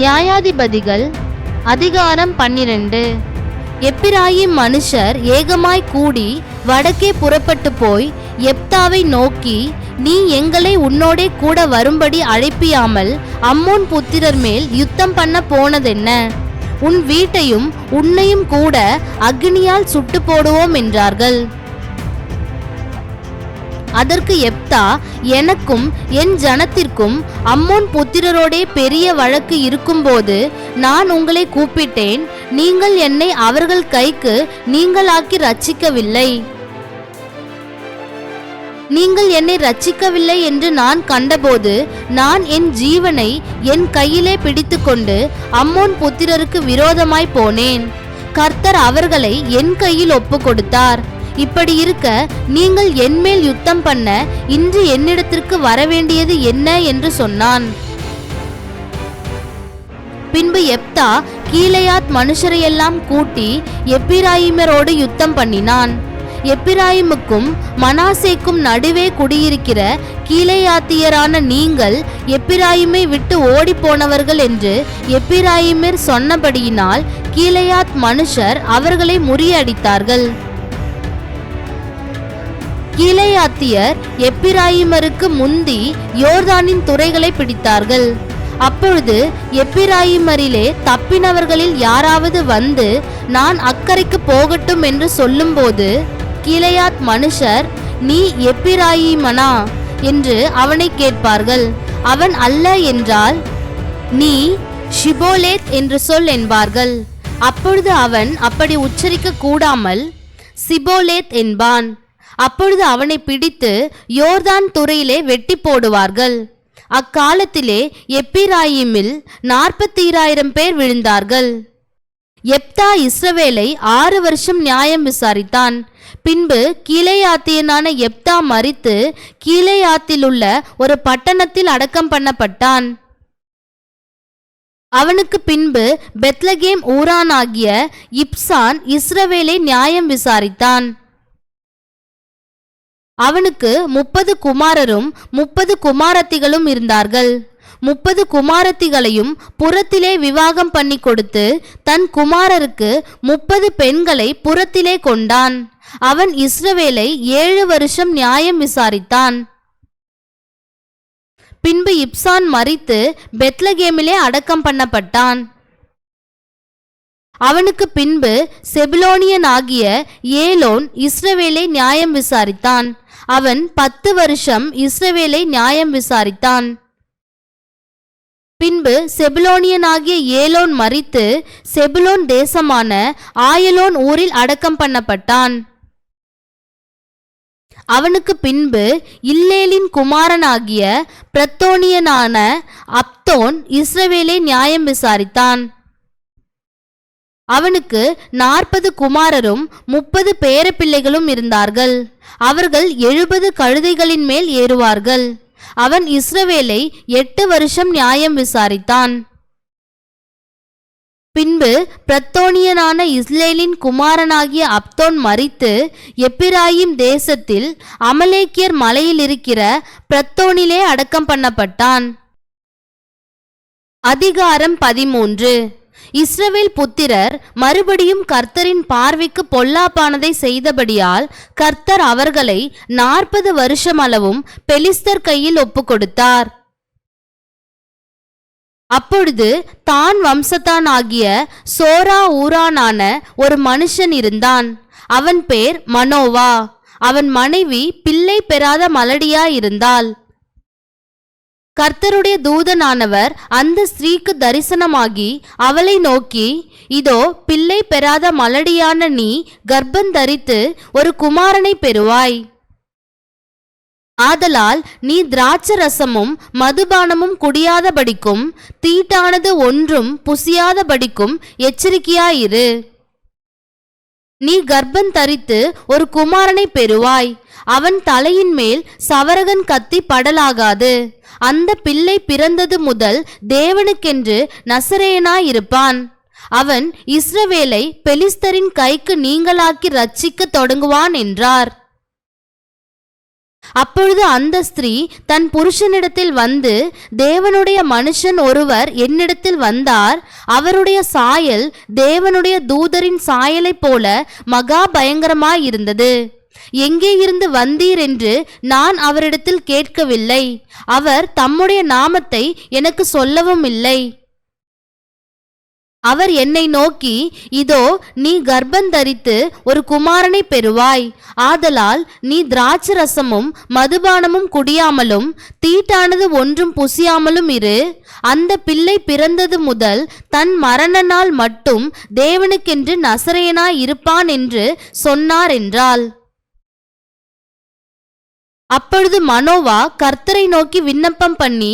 நியாயாதிபதிகள் அதிகாரம் 12. எப்பிராயிம் மனுஷர் ஏகமாய் கூடி வடக்கே புறப்பட்டு போய் எப்தாவை நோக்கி, நீ எங்களை உன்னோடே கூட வரும்படி அழைப்பியாமல் அம்மோன் புத்திரர் மேல் யுத்தம் பண்ண போனதென்ன? உன் வீட்டையும் உன்னையும் கூட அக்னியால் சுட்டு போடுவோம் என்றார்கள். அதற்கு எப்தா, எனக்கும் என் ஜனத்திற்கும் அம்மோன் புத்திரரோடே பெரிய வழக்கு இருக்கும்போது நான் உங்களை கூப்பிட்டேன், நீங்கள் என்னை அவர்கள் கைக்கு நீங்களாக்கி ரட்சிக்கவில்லை. நீங்கள் என்னை ரட்சிக்கவில்லை என்று நான் கண்டபோது நான் என் ஜீவனை என் கையிலே பிடித்துக்கொண்டு அம்மோன் புத்திரருக்கு விரோதமாய் போனேன். கர்த்தர் அவர்களை என் கையில் ஒப்பு கொடுத்தார். இப்படி இருக்க நீங்கள் என்மேல் யுத்தம் பண்ண இன்று என்னிடத்திற்கு வரவேண்டியது என்ன என்று சொன்னான். பின்பு எப்தா கீலேயாத் மனுஷரையெல்லாம் கூட்டி எப்பிராயிமரோடு யுத்தம் பண்ணினான். எப்பிராயிமுக்கும் மனாசேக்கும் நடுவே குடியிருக்கிற கீலேயாத்தியரான நீங்கள் எப்பிராயிமை விட்டு ஓடி போனவர்கள் என்று எப்பிராயிமர் சொன்னபடியினால் கீலேயாத் மனுஷர் அவர்களை முறியடித்தார்கள். கீலேயாத்தியர் எப்பிராயிமருக்கு முந்தி யோர்தானின் துறைகளை பிடித்தார்கள். அப்பொழுது எப்பிராயிமரிலே தப்பினவர்களில் யாராவது வந்து, நான் அக்கறைக்கு போகட்டும் என்று சொல்லும்போது கீலேயாத் மனுஷர், நீ எப்பிராயிமனா என்று அவனை கேட்பார்கள். அவன் அல்ல என்றால், நீ ஷிபோலேத் என்று சொல் என்பார்கள். அப்பொழுது அவன் அப்படி உச்சரிக்க கூடாமல் சிபோலேத் என்பான். அப்பொழுது அவனை பிடித்து யோர்தான் துறையிலே வெட்டி போடுவார்கள். அக்காலத்திலே எப்பிராயிமில் 42,000 பேர் விழுந்தார்கள். எப்தா இஸ்ரவேலை 6 வருஷம் நியாயம் விசாரித்தான். பின்பு கீலேயாத்தியனான எப்தா மரித்து கீலேயாத்திலுள்ள ஒரு பட்டணத்தில் அடக்கம் பண்ணப்பட்டான். அவனுக்கு பின்பு பெத்லகேம் ஊரானாகிய இப்சான் இஸ்ரவேலை நியாயம் விசாரித்தான். அவனுக்கு 30 குமாரரும் 30 குமாரத்திகளும் இருந்தார்கள். 30 குமாரத்திகளையும் புறத்திலே விவாகம் பண்ணி கொடுத்து தன் குமாரருக்கு 30 பெண்களை புறத்திலே கொண்டான். அவன் இஸ்ரவேலை 7 வருஷம் நியாயம் விசாரித்தான். பின்பு இப்சான் மரித்து பெத்லகேமிலே அடக்கம் பண்ணப்பட்டான். அவனுக்கு பின்பு செபுலோனியன் ஆகிய ஏலோன் இஸ்ரவேலை நியாயம் விசாரித்தான். அவன் 10 வருஷம் இஸ்ரவேலை நியாயம் விசாரித்தான். பின்பு செபுலோனியன் ஆகிய ஏலோன் மரித்து செபுலோன் தேசமான ஆயலோன் ஊரில் அடக்கம் பண்ணப்பட்டான். அவனுக்கு பின்பு இல்லேலின் குமாரனாகிய பிரத்தோனியனான அப்தோன் இஸ்ரவேலை நியாயம் விசாரித்தான். அவனுக்கு 40 குமாரரும் 30 பேரப்பிள்ளைகளும் இருந்தார்கள். அவர்கள் 70 கழுதைகளின் மேல் ஏறுவார்கள். அவன் இஸ்ரவேலை 8 வருஷம் நியாயம் விசாரித்தான். பின்பு பிரத்தோனியனான இஸ்ரேலின் குமாரனாகிய அப்தோன் மரித்து எப்பிராயிம் தேசத்தில் அமலேக்கியர் மலையில் இருக்கிற பிரத்தோனிலே அடக்கம் பண்ணப்பட்டான். அதிகாரம் 13. இஸ்ரவேல் புத்திரர் மறுபடியும் கர்த்தரின் பார்வைக்கு பொல்லாப்பானதை செய்தபடியால் கர்த்தர் அவர்களை 40 வருஷமளவும் பெலிஸ்தர் கையில் ஒப்பு கொடுத்தார். அப்பொழுது தான் வம்சத்தான் ஆகிய சோரா ஊரானான ஒரு மனுஷன் இருந்தான். அவன் பேர் மனோவா. அவன் மனைவி பிள்ளை பெறாத மலடியாயிருந்தாள். கர்த்தருடைய தூதனானவர் அந்த ஸ்திரீக்கு தரிசனமாகி அவளை நோக்கி, இதோ பிள்ளை பெறாத மலடியான நீ கர்ப்பந்தரித்து ஒரு குமாரனை பெறுவாய். ஆதலால் நீ திராட்சரசமும் மதுபானமும் குடியாதபடிக்கும் தீட்டானது ஒன்றும் புசியாதபடிக்கும் எச்சரிக்கையாயிரு. நீ கர்ப்பந்தரித்து ஒரு குமாரனை பெறுவாய். அவன் தலையின் மேல் சவரகன் கத்தி படலாகாது. அந்த பிள்ளை பிறந்தது முதல் தேவனுக்கென்று நசரேயனாயிருப்பான். அவன் இஸ்ரவேலை பெலிஸ்தரின் கைக்கு நீங்களாக்கி ரட்சிக்க தொடங்குவான் என்றார். அப்பொழுது அந்த ஸ்திரீ தன் புருஷனிடத்தில் வந்து, தேவனுடைய மனுஷன் ஒருவர் என்னிடத்தில் வந்தார், அவருடைய சாயல் தேவனுடைய தூதரின் சாயலைப் போல மகா பயங்கரமாயிருந்தது. எங்கே இருந்து வந்தீர் என்று நான் அவரிடத்தில் கேட்கவில்லை. அவர் தம்முடைய நாமத்தை எனக்கு சொல்லவும் இல்லை. அவர் என்னை நோக்கி, இதோ நீ கர்ப்பந்தரித்து ஒரு குமாரனை பெறுவாய். ஆதலால் நீ திராட்சரசமும் மதுபானமும் குடியாமலும் தீட்டானது ஒன்றும் புசியாமலும் இரு. அந்த பிள்ளை பிறந்தது முதல் தன் மரண நாள் மட்டும் தேவனுக்கென்று நசரேயனாய் இருப்பான் என்று சொன்னார் என்றாள். அப்பொழுது மனோவா கர்த்தரை நோக்கி விண்ணப்பம் பண்ணி,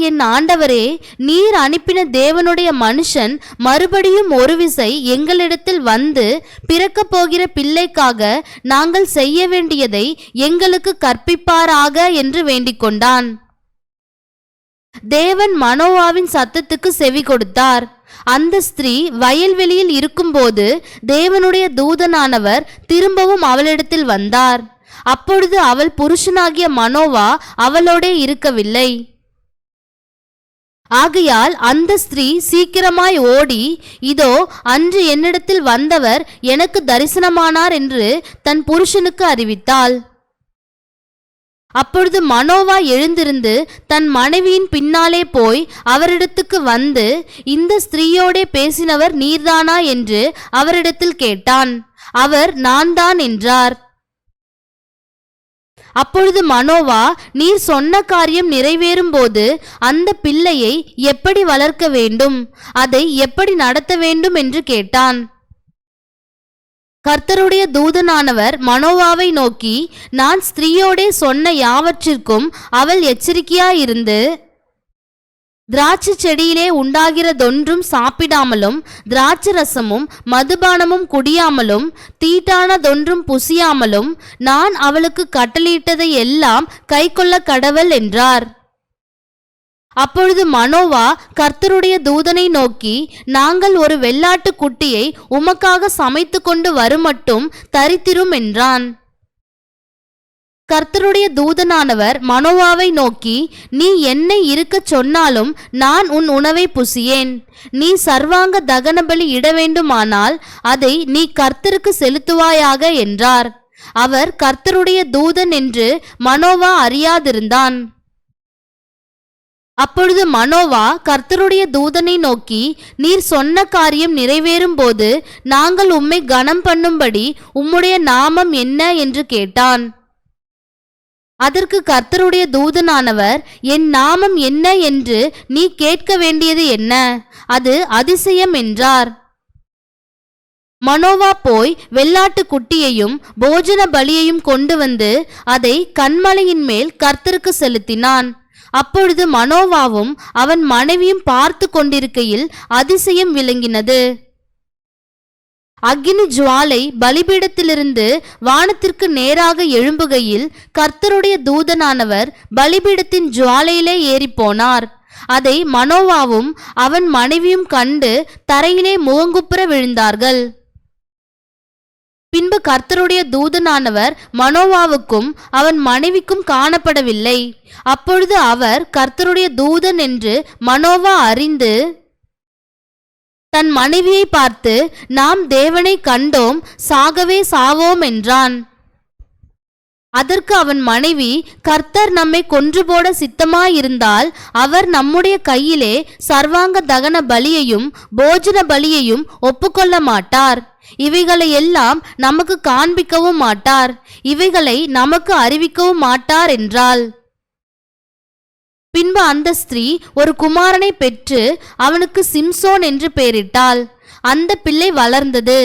என் ஆண்டவரே, நீர் அனுப்பின தேவனுடைய மனுஷன் மறுபடியும் ஒரு விசை எங்களிடத்தில் வந்து பிறக்கப் போகிற பிள்ளைக்காக நாங்கள் செய்ய வேண்டியதை எங்களுக்கு கற்பிப்பாராக என்று வேண்டிக் கொண்டான். தேவன் மனோவாவின் சத்தத்துக்கு செவி கொடுத்தார். அந்த ஸ்திரீ வயல்வெளியில் இருக்கும்போது தேவனுடைய தூதனானவர் திரும்பவும் அவளிடத்தில் வந்தார். அப்பொழுது அவள் புருஷனாகிய மனோவா அவளோடே இருக்கவில்லை. ஆகையால் அந்த ஸ்திரீ சீக்கிரமாய் ஓடி, இதோ அன்று என்னிடத்தில் வந்தவர் எனக்கு தரிசனமானார் என்று தன் புருஷனுக்கு அறிவித்தாள். அப்பொழுது மனோவா எழுந்திருந்து தன் மனைவியின் பின்னாலே போய் அவரிடத்துக்கு வந்து, இந்த ஸ்திரீயோடே பேசினவர் நீர்தானா என்று அவரிடத்தில் கேட்டான். அவர் நான் தான் என்றார். அப்பொழுது மனோவா, நீர் சொன்ன காரியம் நிறைவேறும் போது அந்த பிள்ளையை எப்படி வளர்க்க வேண்டும், அதை எப்படி நடத்த வேண்டும் என்று கேட்டான். கர்த்தருடைய தூதனானவர் மனோவாவை நோக்கி, நான் ஸ்திரீயோடே சொன்ன யாவற்றிற்கும் அவள் எச்சரிக்கையாயிருந்து திராட்சை செடியிலே உண்டாகிறதொன்றும் சாப்பிடாமலும் திராட்சரசமும் மதுபானமும் குடியாமலும் தீட்டானதொன்றும் புசியாமலும் நான் அவளுக்கு கட்டளையிட்டதை எல்லாம் கைக்கொள்ள கடவள் என்றார். அப்பொழுது மனோவா கர்த்தருடைய தூதனை நோக்கி, நாங்கள் ஒரு வெள்ளாட்டு குட்டியை உமக்காக சமைத்து கொண்டு வருமட்டும் தரித்திரும் என்றான். கர்த்தருடைய தூதனானவர் மனோவாவை நோக்கி, நீ என்னை இருக்கச் சொன்னாலும் நான் உன் உணவை புசியேன். நீ சர்வாங்க தகனபலி இட வேண்டுமானால் அதை நீ கர்த்தருக்கு செலுத்துவாயாக என்றார். அவர் கர்த்தருடைய தூதன் என்று மனோவா அறியாதிருந்தான். அப்பொழுது மனோவா கர்த்தருடைய தூதனை நோக்கி, நீர் சொன்ன காரியம் நிறைவேறும் போது நாங்கள் உம்மை கனம் பண்ணும்படி உம்முடைய நாமம் என்ன என்று கேட்டான். அதற்கு கர்த்தருடைய தூதனானவர், என் நாமம் என்ன என்று நீ கேட்க வேண்டியது என்ன, அது அதிசயம் என்றார். மனோவா போய் வெள்ளாட்டு குட்டியையும் போஜன பலியையும் கொண்டு வந்து அதை கன்மலையின் மேல் கர்த்தருக்கு செலுத்தினான். அப்பொழுது மனோவாவும் அவன் மனைவியும் பார்த்து கொண்டிருக்கையில் அதிசயம் விளங்கினது. அக்கினி ஜுவாலை பலிபீடத்திலிருந்து வானத்திற்கு நேராக எழும்புகையில் கர்த்தருடைய தூதனானவர் பலிபீடத்தின் ஜுவாலையிலே ஏறிப்போனார். அதை மனோவாவும் அவன் மனைவியும் கண்டு தரையிலே முகங்குப்புற விழுந்தார்கள். பின்பு கர்த்தருடைய தூதனானவர் மனோவாவுக்கும் அவன் மனைவிக்கும் காணப்படவில்லை. அப்பொழுது அவர் கர்த்தருடைய தூதன் என்று மனோவா அறிந்து தன் மனைவியை பார்த்து, நாம் தேவனை கண்டோம், சாகவே சாவோம் என்றான். அதற்கு அவன் மனைவி, கர்த்தர் நம்மை கொன்று போட சித்தமாயிருந்தால் அவர் நம்முடைய கையிலே சர்வாங்க தகன பலியையும் போஜன பலியையும் ஒப்புக்கொள்ள மாட்டார். இவைகளை எல்லாம் நமக்கு காண்பிக்கவும் மாட்டார், இவைகளை நமக்கு அறிவிக்கவும் மாட்டார் என்றாள். பின்பு அந்த ஸ்திரீ ஒரு குமாரனை பெற்று அவனுக்கு சிம்சோன் என்று பெயரிட்டாள். அந்த பிள்ளை வளர்ந்தது.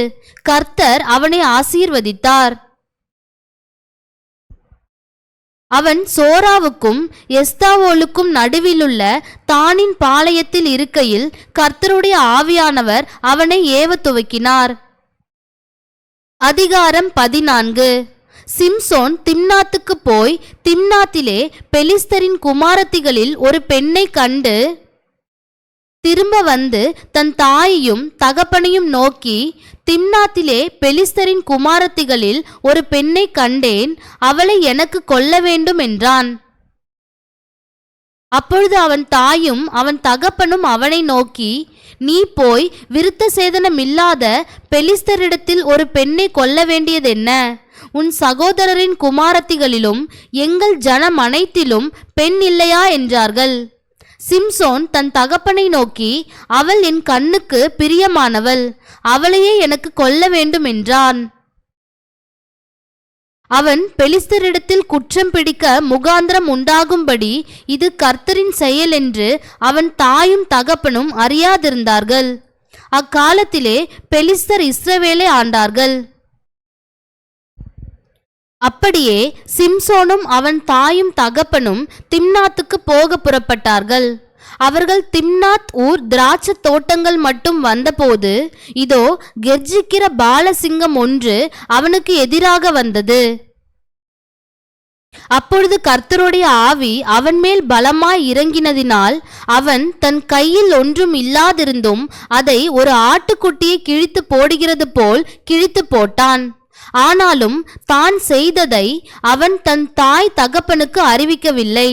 கர்த்தர் அவனை ஆசீர்வதித்தார். அவன் சோராவுக்கும் எஸ்தாவோலுக்கும் நடுவிலுள்ள தானின் பாளையத்தில் இருக்கையில் கர்த்தருடைய ஆவியானவர் அவனை ஏவ துவக்கினார். அதிகாரம் 14. சிம்சோன் திம்னாத்துக்கு போய் திம்னாத்திலே பெலிஸ்தரின் குமாரத்திகளில் ஒரு பெண்ணை கண்டு திரும்ப வந்து தன் தாயையும் தகப்பனையும் நோக்கி, திம்னாத்திலே பெலிஸ்தரின் குமாரத்திகளில் ஒரு பெண்ணை கண்டேன், அவளை எனக்கு கொல்ல வேண்டும் என்றான். அப்பொழுது அவன் தாயும் அவன் தகப்பனும் அவனை நோக்கி, நீ போய் விருத்த சேதனமில்லாத பெலிஸ்தரிடத்தில் ஒரு பெண்ணை கொல்ல வேண்டியதென்ன? உன் சகோதரரின் குமாரத்திகளிலும் எங்கள் ஜனம் அனைத்திலும் பெண் இல்லையா என்றார்கள். சிம்சோன் தன் தகப்பனை நோக்கி, அவள் என் கண்ணுக்கு பிரியமானவள், அவளையே எனக்கு கொல்ல வேண்டும் என்றான். அவன் பெலிஸ்தரிடத்தில் குற்றம் பிடிக்க முகாந்திரம் உண்டாகும்படி இது கர்த்தரின் செயல் என்று அவன் தாயும் தகப்பனும் அறியாதிருந்தார்கள். அக்காலத்திலே பெலிஸ்தர் இஸ்ரவேலை ஆண்டார்கள். அப்படியே சிம்சோனும் அவன் தாயும் தகப்பனும் திம்னாத்துக்கு போக புறப்பட்டார்கள். அவர்கள் திம்னாத் ஊர் திராட்சை தோட்டங்கள் மட்டும் வந்தபோது, இதோ கெர்ஜிக்கிற பாலசிங்கம் ஒன்று அவனுக்கு எதிராக வந்தது. அப்பொழுது கர்த்தருடைய ஆவி அவன் மேல் பலமாய் இறங்கினதினால் அவன் தன் கையில் ஒன்றும் இல்லாதிருந்தும் அதை ஒரு ஆட்டுக்குட்டியை கிழித்து போடுகிறது போல் கிழித்து போட்டான். ஆனாலும் தான் செய்ததை அவன் தன் தாய் தகப்பனுக்கு அறிவிக்கவில்லை.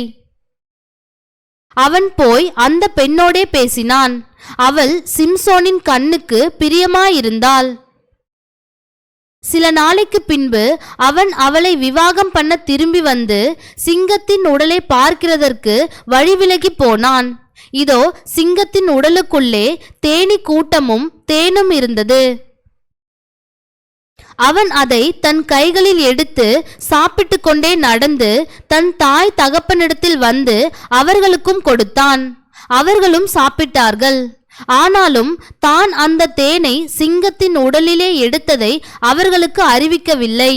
அவன் போய் அந்த பெண்ணோடே பேசினான். அவள் சிம்சோனின் கண்ணுக்கு பிரியமாயிருந்தாள். சில நாளைக்கு பின்பு அவன் அவளை விவாகம் பண்ண திரும்பி வந்து சிங்கத்தின் உடலை பார்க்கிறதற்கு வழிவிலகி போனான். இதோ சிங்கத்தின் உடலுக்குள்ளே தேனீ கூட்டமும் தேனும் இருந்தது. அவன் அதை தன் கைகளில் எடுத்து சாப்பிட்டு கொண்டே நடந்து தன் தாய் தகப்பனிடத்தில் வந்து அவர்களுக்கும் கொடுத்தான். அவர்களும் சாப்பிட்டார்கள். ஆனாலும் தான் அந்த தேனை சிங்கத்தின் உடலிலே எடுத்ததை அவர்களுக்கு அறிவிக்கவில்லை.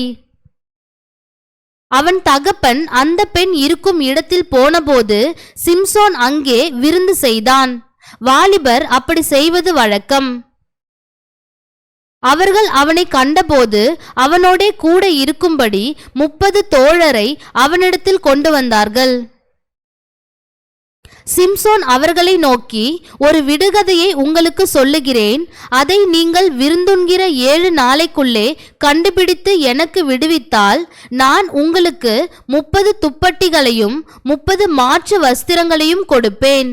அவன் தகப்பன் அந்த பெண் இருக்கும் இடத்தில் போனபோது சிம்சோன் அங்கே விருந்து செய்தான். வாலிபர் அப்படி செய்வது வழக்கம். அவர்கள் அவனை கண்டபோது அவனோடே கூட இருக்கும்படி 30 தோழரை அவனிடத்தில் கொண்டு வந்தார்கள். சிம்சோன் அவர்களை நோக்கி, ஒரு விடுகதையை உங்களுக்கு சொல்லுகிறேன், அதை நீங்கள் விருந்துண்கிற 7 நாளைக்குள்ளே கண்டுபிடித்து எனக்கு விடுவித்தால் நான் உங்களுக்கு 30 துப்பட்டிகளையும் 30 மாற்று வஸ்திரங்களையும் கொடுப்பேன்.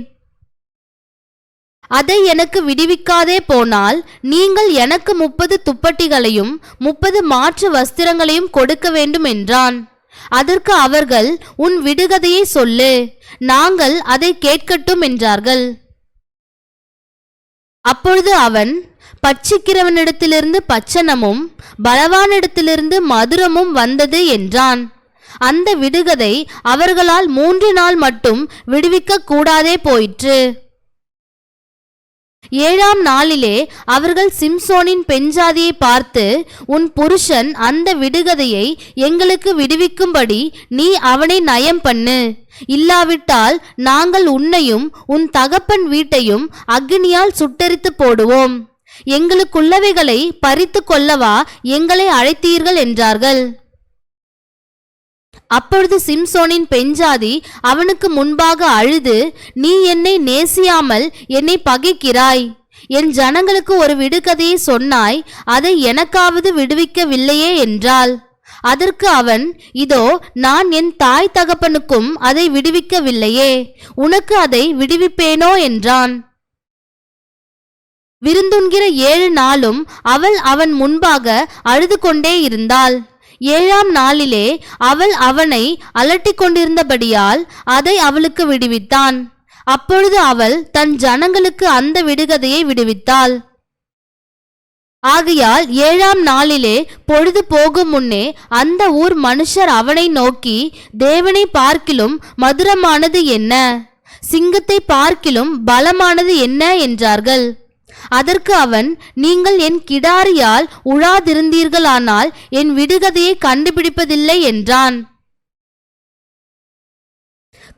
அதை எனக்கு விடுவிக்காதே போனால் நீங்கள் எனக்கு 30 துப்பட்டிகளையும் 30 மாற்று வஸ்திரங்களையும் கொடுக்க வேண்டும் என்றான். அதற்கு அவர்கள், உன் விடுகதையை சொல்லு, நாங்கள் அதை கேட்கட்டும் என்றார்கள். அப்பொழுது அவன், பட்சிக்கிறவனிடத்திலிருந்து பச்சனமும் பலவானிடத்திலிருந்து மதுரமும் வந்தது என்றான். அந்த விடுகதை அவர்களால் 3 நாள் மட்டும் விடுவிக்க கூடாதே போயிற்று. 7ஆம் நாளிலே அவர்கள் சிம்சோனின் பெண்ஜாதியை பார்த்து, உன் புருஷன் அந்த விடுகதையை எங்களுக்கு விடுவிக்கும்படி நீ அவனை நயம் பண்ணு, இல்லாவிட்டால் நாங்கள் உன்னையும் உன் தகப்பன் வீட்டையும் அக்னியால் சுட்டெரித்து போடுவோம், எங்களுக்குள்ளவைகளை பறித்து கொள்ளவா எங்களை அழைத்தீர்கள் என்றார்கள். அப்பொழுது சிம்சோனின் பெண்ஜாதி அவனுக்கு முன்பாக அழுது, நீ என்னை நேசியாமல் என்னை பகைக்கிறாய், என் ஜனங்களுக்கு ஒரு விடுகதையை சொன்னாய், அதை எனக்காவது விடுவிக்கவில்லையே என்றாள். அதற்கு அவன், இதோ நான் என் தாய் தகப்பனுக்கும் அதை விடுவிக்கவில்லையே, உனக்கு அதை விடுவிப்பேனோ என்றான். விருந்துண்கிற 7 நாளும் அவள் அவன் முன்பாக அழுது கொண்டே இருந்தாள். 7ஆம் நாளிலே அவள் அவனை அலட்டிக் கொண்டிருந்தபடியால் அதை அவளுக்கு விடுவித்தான். அப்பொழுது அவள் தன் ஜனங்களுக்கு அந்த விடுகதையை விடுவித்தாள். ஆகையால் 7ஆம் நாளிலே பொழுது போகும் முன்னே அந்த ஊர் மனுஷர் அவனை நோக்கி, தேவனை பார்க்கிலும் மதுரமானது என்ன, சிங்கத்தை பார்க்கிலும் பலமானது என்ன என்றார்கள். அதற்கு அவன், நீங்கள் என் கிடாரியால் உழாதிருந்தீர்களானால் என் விடுகதையை கண்டுபிடிப்பதில்லை என்றான்.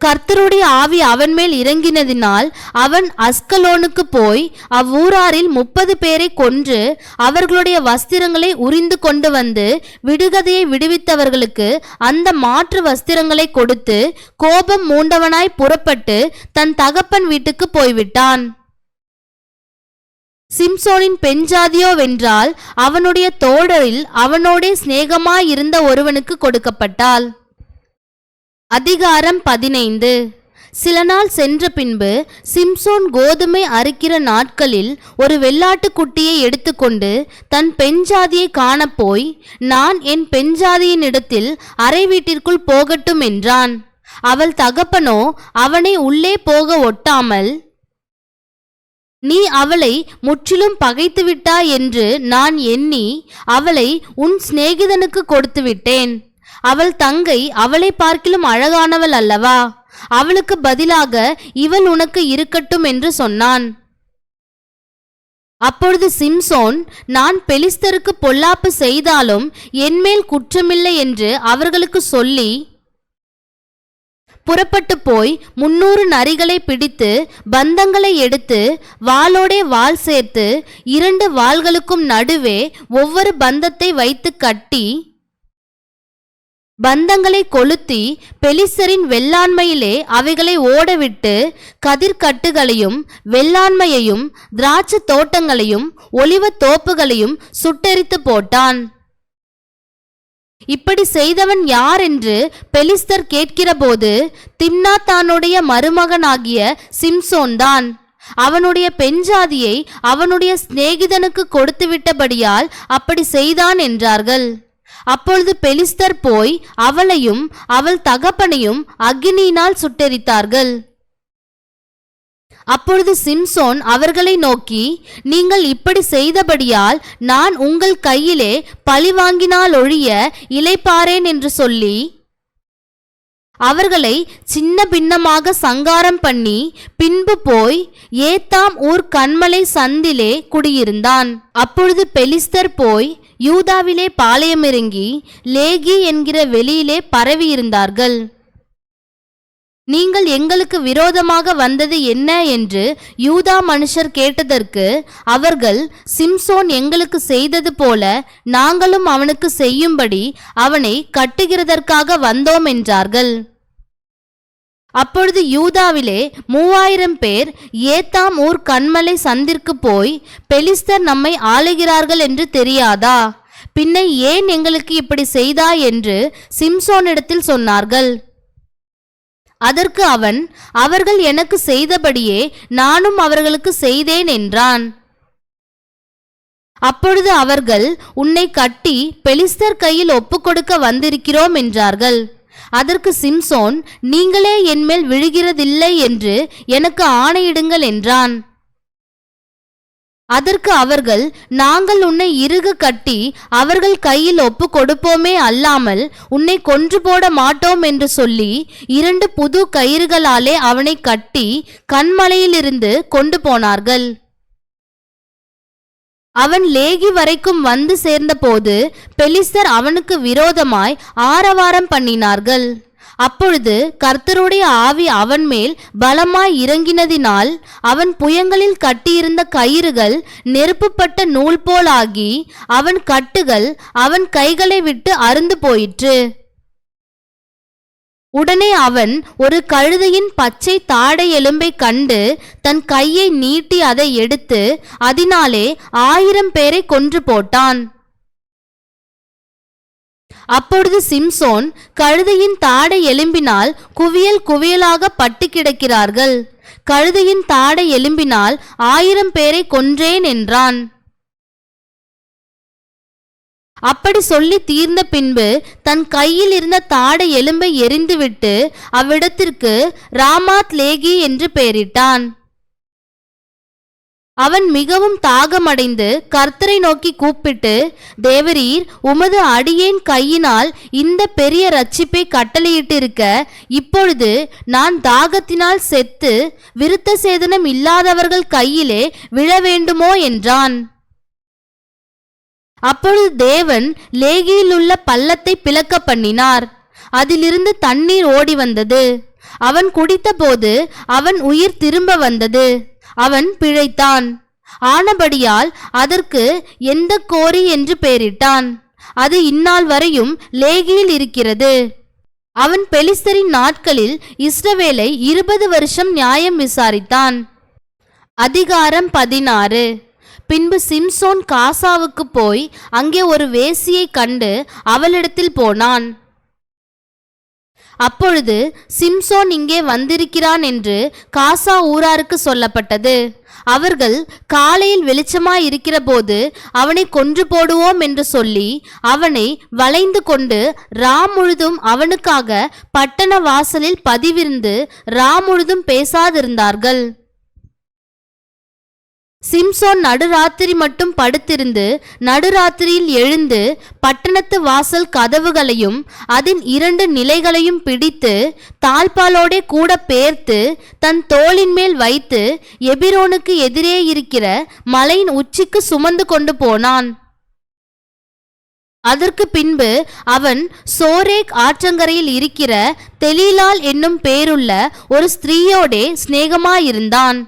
கர்த்தருடைய ஆவி அவன் மேல் இறங்கினதினால் அவன் அஸ்கலோனுக்கு போய் அவ்வூராரில் 30 பேரை கொன்று அவர்களுடைய வஸ்திரங்களை உரிந்து கொண்டு வந்து விடுகதையை விடுவித்தவர்களுக்கு அந்த மாற்று வஸ்திரங்களை கொடுத்து கோபம் மூண்டவனாய் புறப்பட்டு தன் தகப்பன் வீட்டுக்கு போய்விட்டான். சிம்சோனின் பெண்ஜாதியோ வென்றால் அவனுடைய தோழரில் அவனோடே சிநேகமாயிருந்த ஒருவனுக்கு கொடுக்கப்பட்டாள். அதிகாரம் 15. சில நாள் சென்ற பின்பு சிம்சோன் கோதுமை அறுக்கிற நாட்களில் ஒரு வெள்ளாட்டுக்குட்டியை எடுத்துக்கொண்டு தன் பெண்ஜாதியை காணப்போய், நான் என் பெண்ஜாதியினிடத்தில் அறை வீட்டிற்குள் போகட்டும் என்றான். அவள் தகப்பனோ அவனை உள்ளே போக ஒட்டாமல், நீ அவளை முற்றிலும் பகைத்துவிட்டாய் என்று நான் எண்ணி அவளை உன் சிநேகிதனுக்கு கொடுத்து விட்டேன். அவள் தங்கை அவளை பார்க்கிலும் அழகானவள் அல்லவா? அவளுக்கு பதிலாக இவள் உனக்கு இருக்கட்டும் என்று சொன்னான். அப்பொழுது சிம்சோன், நான் பெலிஸ்தருக்கு பொல்லாப்பு செய்தாலும் என்மேல் குற்றமில்லை என்று அவர்களுக்கு சொல்லி புறப்பட்டு போய் 300 நரிகளை பிடித்து பந்தங்களை எடுத்து வாளோடே வாள் சேர்த்து 2 வாள்களுக்கும் நடுவே ஒவ்வொரு பந்தத்தை வைத்து கட்டி பந்தங்களை கொளுத்தி பெலிஸ்தரின் வெள்ளாண்மையிலே அவைகளை ஓடவிட்டு கதிர்கட்டுகளையும் வெள்ளாண்மையையும் திராட்சை தோட்டங்களையும் ஒலிவ தோப்புகளையும் சுட்டெரித்து போட்டான். இப்படி செய்தவன் யார் என்று பெலிஸ்தர் கேட்கிறபோது, திம்னாத்தானுடைய மருமகனாகிய சிம்சோன்தான். அவனுடைய பெண்ஜாதியை அவனுடைய சிநேகிதனுக்கு கொடுத்துவிட்டபடியால் அப்படி செய்தான் என்றார்கள். அப்பொழுது பெலிஸ்தர் போய் அவளையும் அவள் தகப்பனையும் அக்கினியினால் சுட்டெரித்தார்கள். அப்பொழுது சிம்சோன் அவர்களை நோக்கி, நீங்கள் இப்படி செய்தபடியால் நான் உங்கள் கையிலே பழி வாங்கினால் ஒழிய இளைப்பாறேன் என்று சொல்லி அவர்களை சின்ன பின்னமாக சங்காரம் பண்ணி பின்பு போய் ஏத்தாம் ஊர் கன்மலை சந்திலே குடியிருந்தான். அப்பொழுது பெலிஸ்தர் போய் யூதாவிலே பாளையமிறங்கி லேகி என்கிற வெளியிலே பரவியிருந்தார்கள். நீங்கள் எங்களுக்கு விரோதமாக வந்தது என்ன என்று யூதா மனுஷர் கேட்டதற்கு அவர்கள், சிம்சோன் எங்களுக்கு செய்தது போல நாங்களும் அவனுக்கு செய்யும்படி அவனை கட்டுகிறதற்காக வந்தோம் என்றார்கள். அப்பொழுது யூதாவிலே 3000 பேர் ஏத்தாம் ஊர் கன்மலை சந்திற்கு போய், பெலிஸ்தர் நம்மை ஆளுகிறார்கள் என்று தெரியாதா? பின்ன ஏன் எங்களுக்கு இப்படி செய்தாய் என்று சிம்சோனிடத்தில் சொன்னார்கள். அதற்கு அவன், அவர்கள் எனக்கு செய்தபடியே நானும் அவர்களுக்கு செய்தேன் என்றான். அப்பொழுது அவர்கள், உன்னை கட்டி பெலிஸ்தர் கையில் ஒப்புக்கொடுக்க வந்திருக்கிறோம் என்றார்கள். அதற்கு சிம்சோன், நீங்களே என்மேல் விழுகிறதில்லை என்று எனக்கு ஆணையிடுங்கள் என்றான். அதற்கு அவர்கள், நாங்கள் உன்னை இறுக கட்டி அவர்கள் கையில் ஒப்பு கொடுப்போமே அல்லாமல் உன்னை கொன்று போட மாட்டோம் என்று சொல்லி 2 புது கயிறுகளாலே அவனை கட்டி கன்மலையிலிருந்து கொண்டு போனார்கள். அவன் லேகி வரைக்கும் வந்து சேர்ந்தபோது பெலிஸ்தர் அவனுக்கு விரோதமாய் ஆரவாரம் பண்ணினார்கள். அப்பொழுது கர்த்தருடைய ஆவி அவன் மேல் பலமாய் இறங்கினதினால் அவன் புயங்களில் கட்டியிருந்த கயிறுகள் நெருப்புப்பட்ட நூல் போலாகி அவன் கட்டுகள் அவன் கைகளை விட்டு அறுந்து போயிற்று. உடனே அவன் ஒரு கழுதையின் பச்சை தாடை எலும்பை கண்டு தன் கையை நீட்டி அதை எடுத்து அதனாலே 1000 பேரை கொன்று போட்டான். அப்பொழுது சிம்சோன், கழுதையின் தாடை எலும்பினால் குவியல் குவியலாக பட்டு கிடக்கிறார்கள், கழுதையின் தாடை எலும்பினால் 1000 பேரை கொன்றேன் என்றான். அப்படி சொல்லி தீர்ந்த பின்பு தன் கையில் இருந்த தாடை எலும்பை எறிந்துவிட்டு அவ்விடத்திற்கு ராமாத் லேகி என்று பெயரிட்டான். அவன் மிகவும் தாகமடைந்து கர்த்தரை நோக்கி கூப்பிட்டு, தேவரீர் உமது அடியேன் கையினால் இந்த பெரிய இரட்சிப்பை கட்டளையிட்டிருக்க இப்பொழுது நான் தாகத்தினால் செத்து விருத்த சேதனம் இல்லாதவர்கள் கையிலே விழ வேண்டுமோ என்றான். அப்பொழுது தேவன் லேகியிலுள்ள பள்ளத்தை பிளக்க பண்ணினார். அதிலிருந்து தண்ணீர் ஓடி வந்தது. அவன் குடித்தபோது அவன் உயிர் திரும்ப வந்தது. அவன் பிழைத்தான். ஆனபடியால் அதற்கு எந்த கோரி என்று பெயரிட்டான். அது இந்நாள் வரையும் லேகியில் இருக்கிறது. அவன் பெலிஸ்தரின் நாட்களில் இஸ்ரவேலை 20 வருஷம் நியாயம் விசாரித்தான். அதிகாரம் 16. பின்பு சிம்சோன் காசாவுக்கு போய் அங்கே ஒரு வேசியை கண்டு அவளிடத்தில் போனான். அப்பொழுது சிம்சோன் இங்கே வந்திருக்கிறான் என்று காசா ஊராருக்கு சொல்லப்பட்டது. அவர்கள் காலையில் வெளிச்சமாயிருக்கிற போது அவனை கொன்று போடுவோம் என்று சொல்லி அவனை வளைந்து கொண்டு முழுதும் அவனுக்காக பட்டண வாசலில் பதிவிருந்து முழுதும் பேசாதிருந்தார்கள். சிம்சோன் நடுராத்திரி மட்டும் படுத்திருந்து நடுராத்திரியில் எழுந்து பட்டணத்து வாசல் கதவுகளையும் அதன் 2 நிலைகளையும் பிடித்து தாழ்பாலோடே கூட பேர்த்து தன் தோளின் மேல் வைத்து எபிரோனுக்கு எதிரே இருக்கிற மலையின் உச்சிக்கு சுமந்து கொண்டு போனான். அதற்கு பின்பு அவன் சோரேக் ஆற்றங்கரையில் இருக்கிற தெலீலாள் என்னும் பேருள்ள ஒரு ஸ்திரீயோடே சிநேகமாயிருந்தான்.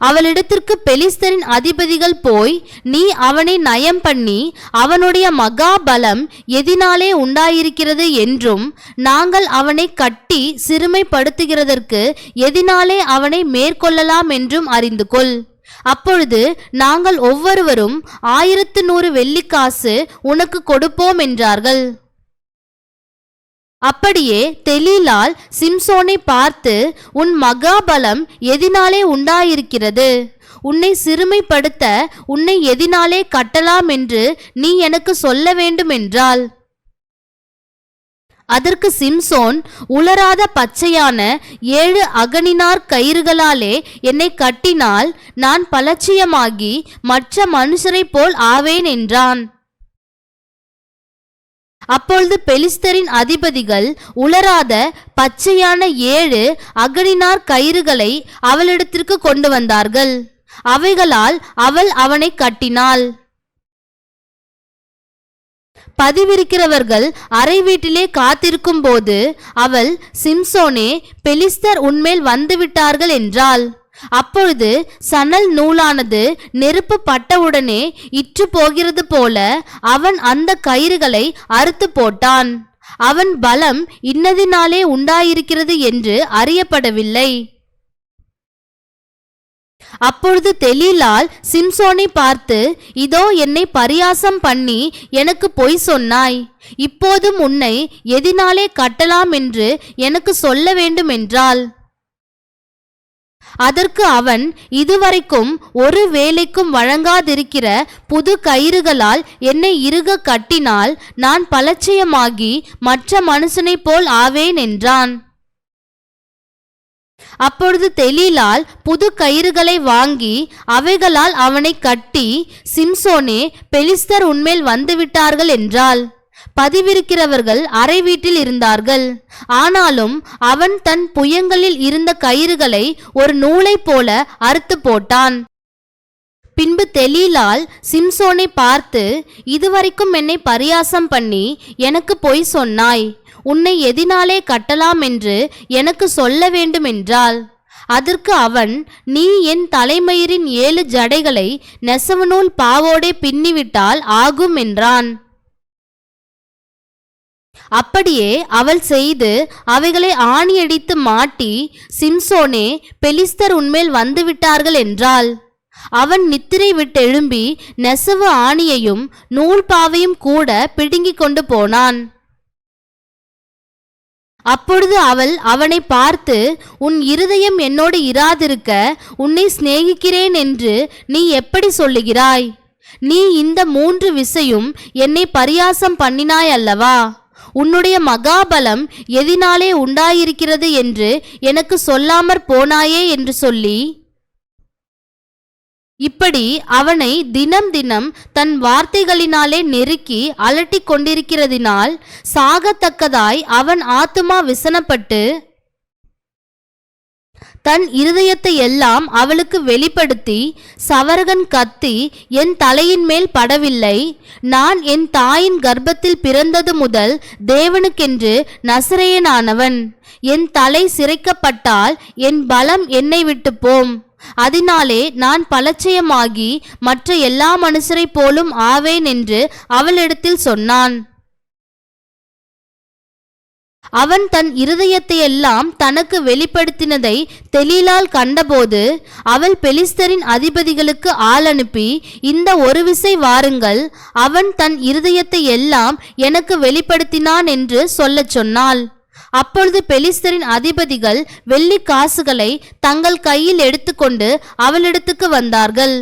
அவளிடத்திற்கு பெலிஸ்தரின் அதிபதிகள் போய், நீ அவனை நயம் பண்ணி அவனுடைய மகாபலம் எதினாலே உண்டாயிருக்கிறது என்றும் நாங்கள் அவனை கட்டி சிறுமைப்படுத்துகிறதற்கு எதினாலே அவனை மேற்கொள்ளலாம் என்றும் அறிந்து கொள். அப்பொழுது நாங்கள் ஒவ்வொருவரும் 1100 வெள்ளிக்காசு உனக்கு கொடுப்போம் என்றார்கள். அப்படியே தெலீலாள் சிம்சோனை பார்த்து, உன் மகாபலம் எதினாலே உண்டாயிருக்கிறது? உன்னை சிறுமைப்படுத்த உன்னை எதினாலே கட்டலாம் என்று நீ எனக்கு சொல்ல வேண்டும் என்றாள். அதற்கு சிம்சோன், உலராத பச்சையான 7 அகனினார் கயிறுகளாலே என்னை கட்டினால் நான் பலட்சியமாகி மற்ற மனுஷரைப் போல் ஆவேன் என்றான். அப்பொழுது பெலிஸ்தரின் அதிபதிகள் உலராத பச்சையான 7 அகனினார் கயிறுகளை அவளிடத்திற்கு கொண்டு வந்தார்கள். அவைகளால் அவள் அவனை கட்டினாள். பதிவிருக்கிறவர்கள் அறை வீட்டிலே காத்திருக்கும் போது அவள், சிம்சோனே, பெலிஸ்தர் உன்மேல் வந்துவிட்டார்கள் என்றாள். அப்பொழுது சணல் நூலானது நெருப்பு பட்டவுடனே இற்று போகிறது போல அவன் அந்த கயிறுகளை அறுத்து போட்டான். அவன் பலம் இன்னதினாலே உண்டாயிருக்கிறது என்று அறியப்படவில்லை. அப்பொழுது தெலீலாள் சிம்சோனை பார்த்து, இதோ என்னை பரியாசம் பண்ணி எனக்கு பொய் சொன்னாய். இப்போதும் உன்னை எதினாலே கட்டலாம் என்று எனக்கு சொல்ல வேண்டும் என்றாள். அதற்கு அவன், இதுவரைக்கும் ஒரு வேலைக்கும் வழங்காதிருக்கிற புது கயிறுகளால் என்னை இறுக கட்டினால் நான் பலட்சியமாகி மற்ற மனுஷனைப் போல் ஆவேன் என்றான். அப்பொழுது தெலீலாள் புது கயிறுகளை வாங்கி அவைகளால் அவனை கட்டி, சிம்சோனே, பெலிஸ்தர் உன்மேல் வந்துவிட்டார்கள் என்றாள். பதிவிருக்கிறவர்கள் அறை வீட்டில் இருந்தார்கள். ஆனாலும் அவன் தன் புயங்களில் இருந்த கயிறுகளை ஒரு நூலைப் போல அறுத்து போட்டான். பின்பு தெலீலாள் சிம்சோனை பார்த்து, இதுவரைக்கும் என்னை பரியாசம் பண்ணி எனக்கு பொய் சொன்னாய். உன்னை எதினாலே கட்டலாம் என்று எனக்கு சொல்ல வேண்டும் என்றாள். அதற்கு அவன், நீ என் தலைமயிரின் 7 ஜடைகளை நெசவுநூல் பாவோடே பின்னிவிட்டால் ஆகும் என்றான். அப்படியே அவள் செய்து அவைகளை ஆணியடித்து மாட்டி, சிம்சோனே, பெலிஸ்தர் உன்மேல் வந்துவிட்டார்கள் என்றாள். அவன் நித்திரை விட்டெழும்பி நெசவு ஆணியையும் நூல் பாவையும் கூட பிடுங்கிக் கொண்டு போனான். அப்பொழுது அவள் அவனை பார்த்து, உன் இருதயம் என்னோடு இராதிருக்க உன்னை சிநேகிக்கிறேன் என்று நீ எப்படி சொல்லுகிறாய்? நீ இந்த 3 விசையும் என்னை பரியாசம் பண்ணினாய் அல்லவா? உன்னுடைய மகாபலம் எதினாலே உண்டாயிருக்கிறது என்று எனக்கு சொல்லாமற் போனாயே என்று சொல்லி, இப்படி அவனை தினம் தினம் தன் வார்த்தைகளினாலே நெருக்கி அலட்டிக் கொண்டிருக்கிறதினால் சாகத்தக்கதாய் அவன் ஆத்துமா விசனப்பட்டு தன் இருதயத்தை எல்லாம் அவளுக்கு வெளிப்படுத்தி, சவரகன் கத்தி என் தலையின் மேல் படவில்லை. நான் என் தாயின் கர்ப்பத்தில் பிறந்தது முதல் தேவனுக்கென்று நசரேயனானவன். என் தலை சிரைக்கப்பட்டால் என் பலம் என்னை விட்டு போம். அதனாலே நான் பலட்சயமாகி மற்ற எல்லா மனுஷரைப் போலும் ஆவேன் என்று அவளிடத்தில் சொன்னான். அவன் தன் இருதயத்தையெல்லாம் தனக்கு வெளிப்படுத்தினதை தெலீலாள் கண்டபோது அவள் பெலிஸ்தரின் அதிபதிகளுக்கு ஆள் அனுப்பி, இந்த ஒரு விசை வாருங்கள், அவன் தன் இருதயத்தை எல்லாம் எனக்கு வெளிப்படுத்தினான் என்று சொல்லச் சொன்னாள். அப்பொழுது பெலிஸ்தரின் அதிபதிகள் வெள்ளி காசுகளை தங்கள் கையில் எடுத்துக்கொண்டு அவளிடத்துக்கு வந்தார்கள்.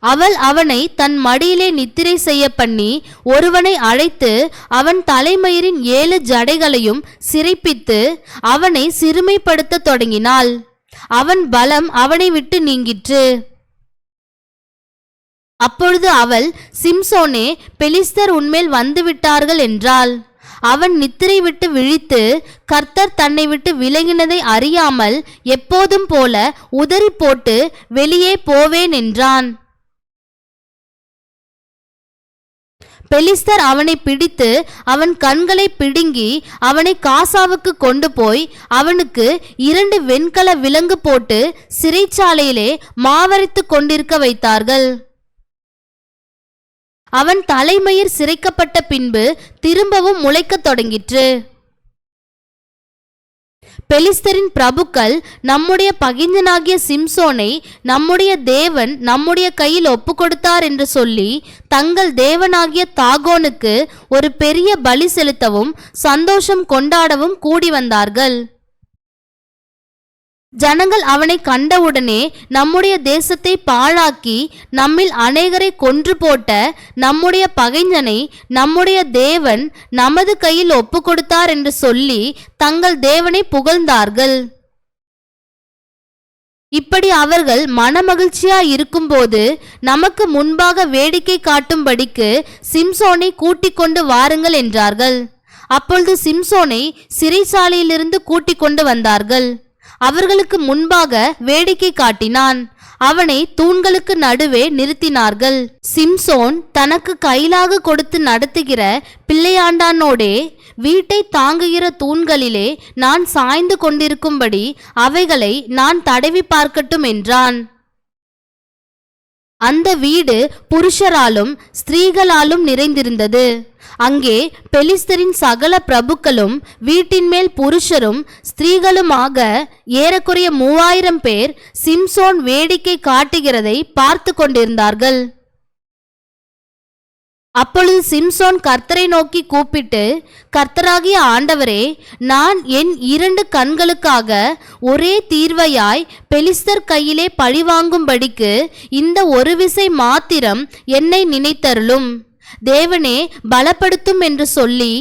அவள் அவனை தன் மடியிலே நித்திரை செய்ய பண்ணி ஒருவனை அழைத்து அவன் தலைமயிரின் 7 ஜடைகளையும் சிரைப்பித்து அவனை சிறுமைப்படுத்த தொடங்கினாள். அவன் பலம் அவனை விட்டு நீங்கிற்று. அப்பொழுது அவள், சிம்சோனே, பெலிஸ்தர் உன்மேல் வந்துவிட்டார்கள் என்றாள். அவன் நித்திரை விட்டு விழித்து கர்த்தர் தன்னை விட்டு விலகினதை அறியாமல் எப்போதும் போல உதறி போட்டு வெளியே போவேன் என்றான். பெலிஸ்தர் அவனை பிடித்து அவன் கண்களை பிடுங்கி அவனை காசாவுக்கு கொண்டு போய் அவனுக்கு 2 வெண்கல விலங்கு போட்டு சிறைச்சாலையிலே மாவரைத்து கொண்டிருக்க வைத்தார்கள். அவன் தலைமயிர் சிரைக்கப்பட்ட பின்பு திரும்பவும் முளைக்கத் தொடங்கிற்று. பெலிஸ்தரின் பிரபுக்கள் நம்முடைய பகிஞ்சனாகிய சிம்சோனை நம்முடைய தேவன் நம்முடைய கையில் ஒப்பு கொடுத்தார் என்று சொல்லி தங்கள் தேவனாகிய தாகோனுக்கு ஒரு பெரிய பலி செலுத்தவும் சந்தோஷம் கொண்டாடவும் கூடி வந்தார்கள். ஜனங்கள் அவனை கண்டவுடனே, நம்முடைய தேசத்தை பாழாக்கி நம்மில் அநேகரை கொன்று போட்ட நம்முடைய பகைஞனை நம்முடைய தேவன் நமது கையில் ஒப்பு கொடுத்தார் என்று சொல்லி தங்கள் தேவனை புகழ்ந்தார்கள். இப்படி அவர்கள் மனமகிழ்ச்சியாய் இருக்கும்போது நமக்கு முன்பாக வேடிக்கை காட்டும்படிக்கு சிம்சோனை கூட்டிக் கொண்டு வாருங்கள் என்றார்கள். அப்பொழுது சிம்சோனை சிறைச்சாலையிலிருந்து கூட்டிக் கொண்டு வந்தார்கள். அவர்களுக்கு முன்பாக வேடிக்கை காட்டினான். அவனை தூண்களுக்கு நடுவே நிறுத்தினார்கள். சிம்சோன் தனக்கு கைலாக கொடுத்து நடத்துகிற பிள்ளையாண்டானோடே, வீட்டை தாங்குகிற தூண்களிலே நான் சாய்ந்து கொண்டிருக்கும்படி அவைகளை நான் தடவி பார்க்கட்டும் என்றான். அந்த வீடு புருஷராலும் ஸ்திரீகளாலும் நிறைந்திருந்தது. அங்கே பெலிஸ்தரின் சகல பிரபுக்களும் வீட்டின் மேல் புருஷரும் ஸ்திரீகளுமாக ஏறக்குறைய 3000 பேர் சிம்சோன் வேடிக்கை காட்டுகிறதை பார்த்து கொண்டிருந்தார்கள். அப்பொழுது சிம்சோன் கர்த்தரை நோக்கி கூப்பிட்டு, கர்த்தராகிய ஆண்டவரே, நான் என் 2 கண்களுக்காக ஒரே தீர்வையாய் பெலிஸ்தர் கையிலே பழிவாங்கும்படிக்கு இந்த ஒரு விசை மாத்திரம் என்னை நினைத்தருளும். தேவனே பலப்படுத்தும் என்று சொல்லி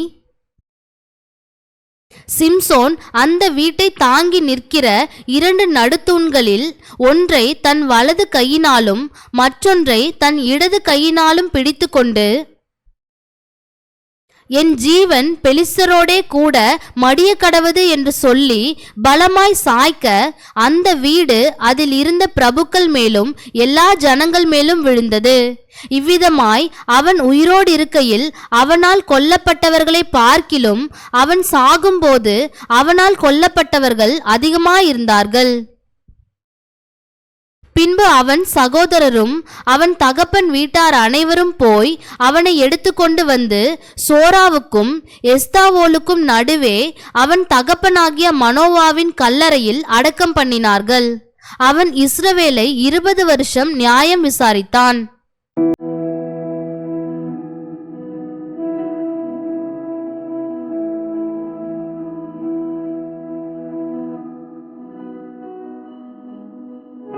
சிம்சோன் அந்த வீட்டை தாங்கி நிற்கிற 2 நடுத்தூண்களில் ஒன்றை தன் வலது கையினாலும் மற்றொன்றை தன் இடது கையினாலும் பிடித்துக்கொண்டு, என் ஜீவன் பெலிஸ்தரோடே கூட மடிய கடவது என்று சொல்லி பலமாய் சாய்க்க அந்த வீடு அதில் இருந்த பிரபுக்கள் மேலும் எல்லா ஜனங்கள் மேலும் விழுந்தது. இவ்விதமாய் அவன் உயிரோடு இருக்கையில் அவனால் கொல்லப்பட்டவர்களை பார்க்கிலும் அவன் சாகும்போது அவனால் கொல்லப்பட்டவர்கள் அதிகமாயிருந்தார்கள். பின்பு அவன் சகோதரரும் அவன் தகப்பன் வீட்டார் அனைவரும் போய் அவனை எடுத்துக்கொண்டு வந்து சோராவுக்கும் எஸ்தாவோலுக்கும் நடுவே அவன் தகப்பனாகிய மனோவாவின் கல்லறையில் அடக்கம் பண்ணினார்கள். அவன் இஸ்ரவேலை 20 வருஷம் நியாயம் விசாரித்தான்.